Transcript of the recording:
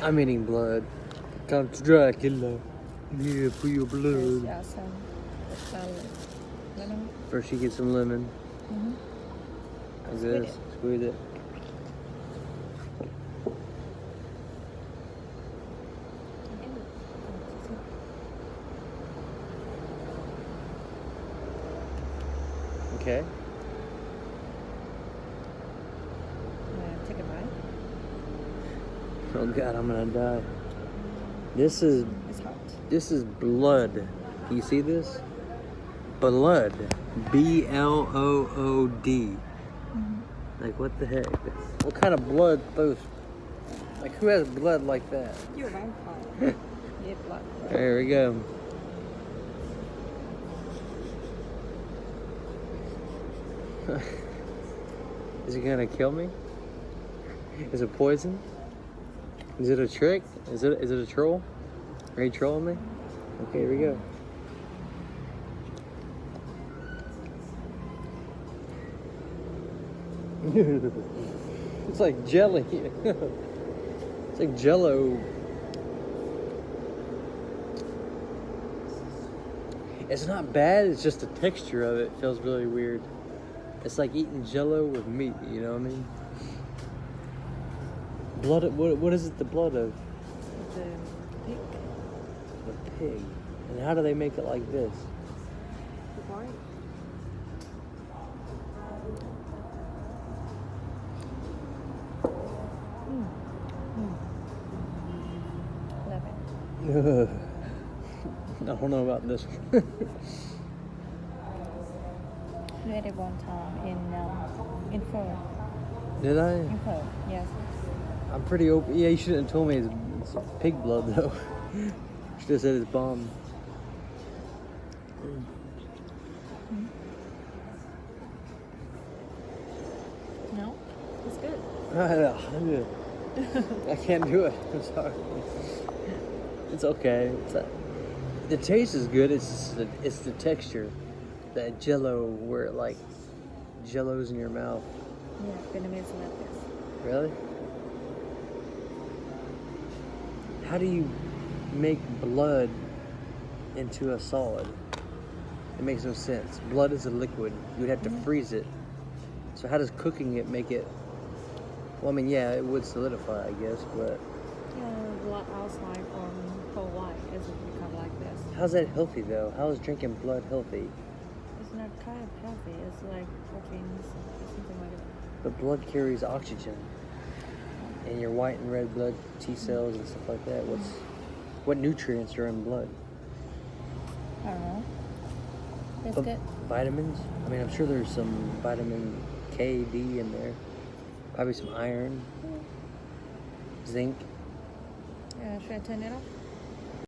I'm eating blood. Count Dracula. Yeah, for your blood. Yeah, some lemon. First you get some lemon. Like this. Squeeze it. Okay. Take a bite. Oh God, I'm gonna die. This is It's hot. This is blood. Can you see this? Blood. B-L-O-O-D. Like what the heck? What kind of blood those? Like who has blood like that? You're vampire. Yeah, blood. There we go. Is it gonna kill me? Is it poison? Is it a trick? Is it a troll? Are you trolling me? Okay, here we go. It's like jelly. It's like Jello. It's not bad, it's just the texture of it feels really weird. It's like eating Jello with meat, you know what I mean? Blood, what is it the blood of? The pig. The pig. And how do they make it like this? The white. Love it. I don't know about this one. You had it one time in Pearl. Did I? In Pearl, yes. I'm pretty open. Yeah, you shouldn't have told me it's pig blood though. You should have said it's bomb. No, it's good. I can't do it. I'm sorry. It's okay. The taste is good. It's the texture, that Jello where it like Jello's in your mouth. Yeah, Vietnamese like this. Really? How do you make blood into a solid? It makes no sense. Blood is a liquid. You would have to freeze it. So how does cooking it make it? Well, I mean, yeah, it would solidify, I guess, but Yeah, blood outside from whole white as it become like this. how's that healthy though? How is drinking blood healthy? It's not kind of healthy. It's like proteins or something like that. But blood carries oxygen, and your white and red blood T cells and stuff like that. What nutrients are in blood? I don't know. It's But good. vitamins? I mean, I'm sure there's some vitamin K, D in there. Probably some iron, zinc. Should I turn it off?